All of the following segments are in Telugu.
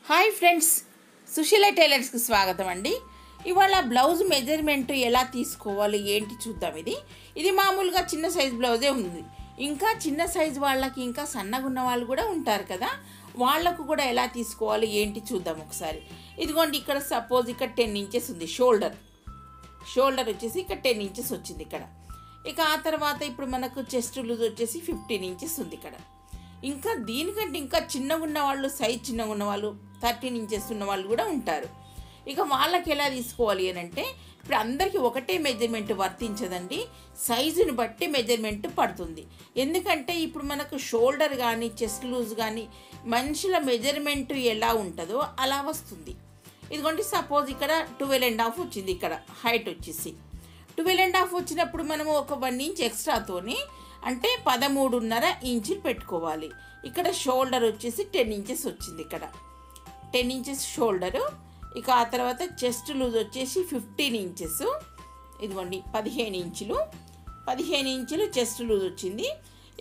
హాయ్ ఫ్రెండ్స్, సుశీల టైలర్స్కి స్వాగతం అండి. ఇవాళ బ్లౌజ్ మెజర్మెంట్ ఎలా తీసుకోవాలి ఏంటి చూద్దాం. ఇది మామూలుగా చిన్న సైజ్ బ్లౌజే ఉంది. ఇంకా చిన్న సైజ్ వాళ్ళకి ఇంకా సన్నగా ఉన్న వాళ్ళు కూడా ఉంటారు కదా, వాళ్ళకు కూడా ఎలా తీసుకోవాలి ఏంటి చూద్దాం ఒకసారి. ఇదిగోండి, ఇక్కడ సపోజ్ ఇక్కడ 10 ఇంచెస్ ఉంది. షోల్డర్ వచ్చేసి ఇక్కడ 10 ఇంచెస్ వచ్చింది ఇక్కడ. ఇక ఆ తర్వాత ఇప్పుడు మనకు చెస్ట్ లూజ్ వచ్చేసి 15 ఇంచెస్ ఉంది ఇక్కడ. ఇంకా దీనికంటే ఇంకా చిన్నగా ఉన్న వాళ్ళు, సైజ్ చిన్నగా ఉన్న వాళ్ళు 13 ఇంచెస్ ఉన్న వాళ్ళు కూడా ఉంటారు. ఇక వాళ్ళకి ఎలా తీసుకోవాలి అని అంటే, ఇప్పుడు అందరికీ ఒకటే మెజర్మెంట్ వర్తించదండి, సైజుని బట్టి మెజర్మెంట్ పడుతుంది. ఎందుకంటే ఇప్పుడు మనకు షోల్డర్ కానీ చెస్ట్ లూజ్ కానీ మనుషుల మెజర్మెంట్ ఎలా ఉంటుందో అలా వస్తుంది. ఇదిగోండి, సపోజ్ ఇక్కడ 12.5 వచ్చింది. ఇక్కడ హైట్ వచ్చేసి 12.5 వచ్చినప్పుడు మనము ఒక 1 ఇంచ్ ఎక్స్ట్రాతోని అంటే 13.5 ఇంచులు పెట్టుకోవాలి. ఇక్కడ షోల్డర్ వచ్చేసి 10 ఇంచెస్ వచ్చింది. ఇక్కడ 10 ఇంచెస్ షోల్డరు. ఇక ఆ తర్వాత చెస్ట్ లూజ్ వచ్చేసి 15 ఇంచెస్. ఇదిగోండి 15 ఇంచులు చెస్ట్ లూజ్ వచ్చింది.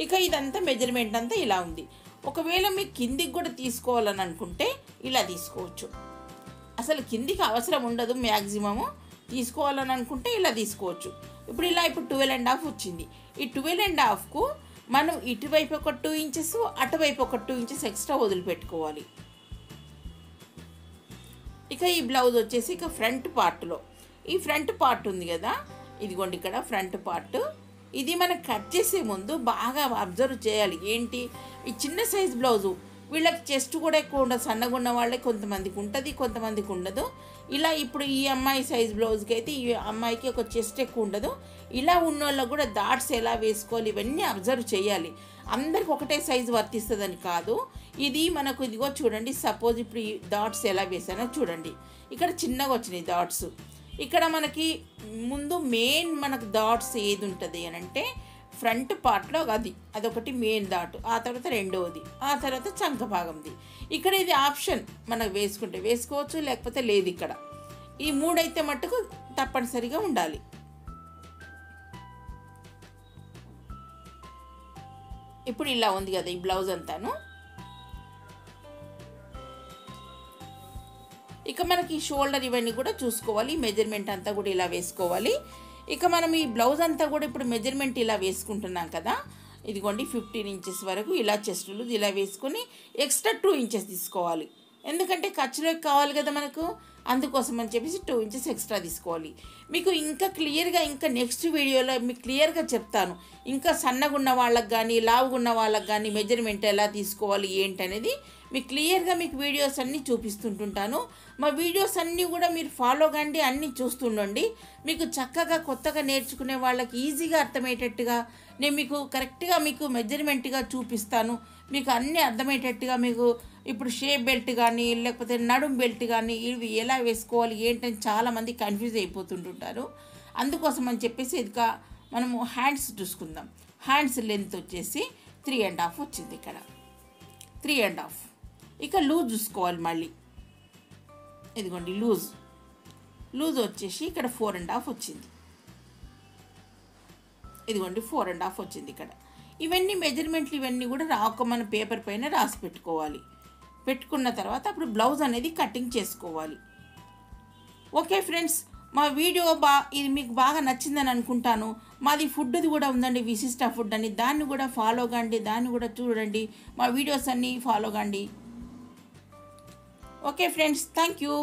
ఇక ఇదంతా మెజర్మెంట్ అంతా ఇలా ఉంది. ఒకవేళ మీకు కిందికి కూడా తీసుకోవాలని అనుకుంటే ఇలా తీసుకోవచ్చు. అసలు కిందికి అవసరం ఉండదు, మ్యాక్సిమము తీసుకోవాలని అనుకుంటే ఇలా తీసుకోవచ్చు. ఇప్పుడు 12.5 వచ్చింది. ఈ 12.5కు మనం ఇటువైపు ఒక 2 ఇంచెస్, అటువైపు ఒక 2 ఇంచెస్ ఎక్స్ట్రా వదిలిపెట్టుకోవాలి. ఇక ఈ బ్లౌజ్ వచ్చేసి ఇక ఫ్రంట్ పార్ట్లో, ఈ ఫ్రంట్ పార్ట్ ఉంది కదా, ఇదిగోండి ఇక్కడ ఫ్రంట్ పార్ట్. ఇది మనం కట్ చేసే ముందు బాగా అబ్జర్వ్ చేయాలి. ఏంటి, ఈ చిన్న సైజ్ బ్లౌజు వీళ్ళకి చెస్ట్ కూడా ఎక్కువ ఉండదు. సన్నగా ఉన్న వాళ్ళకి కొంతమందికి ఉంటుంది, కొంతమందికి ఉండదు. ఇలా ఇప్పుడు ఈ అమ్మాయి సైజ్ బ్లౌజ్కి అయితే ఈ అమ్మాయికి ఒక చెస్ట్ ఎక్కువ ఉండదు. ఇలా ఉన్న వాళ్ళకు కూడా డాట్స్ ఎలా వేసుకోవాలి ఇవన్నీ అబ్జర్వ్ చేయాలి. అందరికి ఒకటే సైజు వర్తిస్తుందని కాదు. ఇది మనకు ఇదిగో చూడండి, సపోజ్ ఇప్పుడు ఈ డాట్స్ ఎలా వేసానో చూడండి. ఇక్కడ చిన్నగా వచ్చినాయి డాట్స్. ఇక్కడ మనకి ముందు మెయిన్ మనకు డాట్స్ ఏది ఉంటుంది అని అంటే ఫ్రంట్ పార్ట్లో అదొకటి మెయిన్ డాట్, ఆ తర్వాత రెండవది, ఆ తర్వాత చంక భాగంది. ఇక్కడ ఇది ఆప్షన్, మనకు వేసుకుంటే వేసుకోవచ్చు, లేకపోతే లేదు. ఇక్కడ ఈ 3 అయితే మట్టుకు తప్పనిసరిగా ఉండాలి. ఇప్పుడు ఇలా ఉంది కదా ఈ బ్లౌజ్ అంతాను. ఇక మనకి షోల్డర్ ఇవన్నీ కూడా చూసుకోవాలి. మెజర్మెంట్ అంతా కూడా ఇలా వేసుకోవాలి. ఇక మనం ఈ బ్లౌజ్ అంతా కూడా ఇప్పుడు మెజర్మెంట్ ఇలా వేసుకుంటున్నాం కదా, ఇదిగోండి 15 ఇంచెస్ వరకు ఇలా చెస్ట్ లూజ్ ఇలా వేసుకొని ఎక్స్ట్రా 2 ఇంచెస్ తీసుకోవాలి. ఎందుకంటే ఖర్చులోకి కావాలి కదా మనకు, అందుకోసం అని చెప్పేసి 2 ఇంచెస్ ఎక్స్ట్రా తీసుకోవాలి. మీకు ఇంకా క్లియర్గా ఇంకా నెక్స్ట్ వీడియోలో మీకు క్లియర్గా చెప్తాను. ఇంకా సన్నగా ఉన్న వాళ్ళకి కానీ లావుగా ఉన్న వాళ్ళకి కానీ మెజర్మెంట్ ఎలా తీసుకోవాలి ఏంటనేది మీకు క్లియర్గా మీకు వీడియోస్ అన్నీ చూపిస్తుంటుంటాను. మా వీడియోస్ అన్నీ కూడా మీరు ఫాలో కండి, అన్నీ చూస్తుండండి. మీకు చక్కగా కొత్తగా నేర్చుకునే వాళ్ళకి ఈజీగా అర్థమయ్యేటట్టుగా నేను మీకు కరెక్ట్గా మీకు మెజర్మెంట్గా చూపిస్తాను. మీకు అన్నీ అర్థమయ్యేటట్టుగా మీకు ఇప్పుడు షేప్ బెల్ట్ కానీ లేకపోతే నడుం బెల్ట్ కానీ ఇవి ఎలా వేసుకోవాలి ఏంటని చాలామంది కన్ఫ్యూజ్ అయిపోతుంటుంటారు. అందుకోసం అని చెప్పేసి ఇదిగా మనము హ్యాండ్స్ చూసుకుందాం. హ్యాండ్స్ లెంత్ వచ్చేసి 3.5 వచ్చింది. ఇక్కడ 3.5. ఇక లూజ్ చూసుకోవాలి మళ్ళీ. ఇదిగోండి లూజ్ వచ్చేసి ఇక్కడ 4.5 వచ్చింది. ఇదిగోండి 4.5 వచ్చింది ఇక్కడ. ఇవన్నీ మెజర్మెంట్లు ఇవన్నీ కూడా మన పేపర్ పైన రాసి పెట్టుకోవాలి. పెట్టుకున్న తర్వాత అప్పుడు బ్లౌజ్ అనేది కటింగ్ చేసుకోవాలి. ఓకే ఫ్రెండ్స్, మా వీడియో ఇది మీకు బాగా నచ్చిందని అనుకుంటాను. మాది ఫుడ్ది కూడా ఉందండి, విశిష్ట ఫుడ్ అని, దాన్ని కూడా ఫాలో కండి, దాన్ని కూడా చూడండి. మా వీడియోస్ అన్నీ ఫాలో కండి. Okay friends, thank you.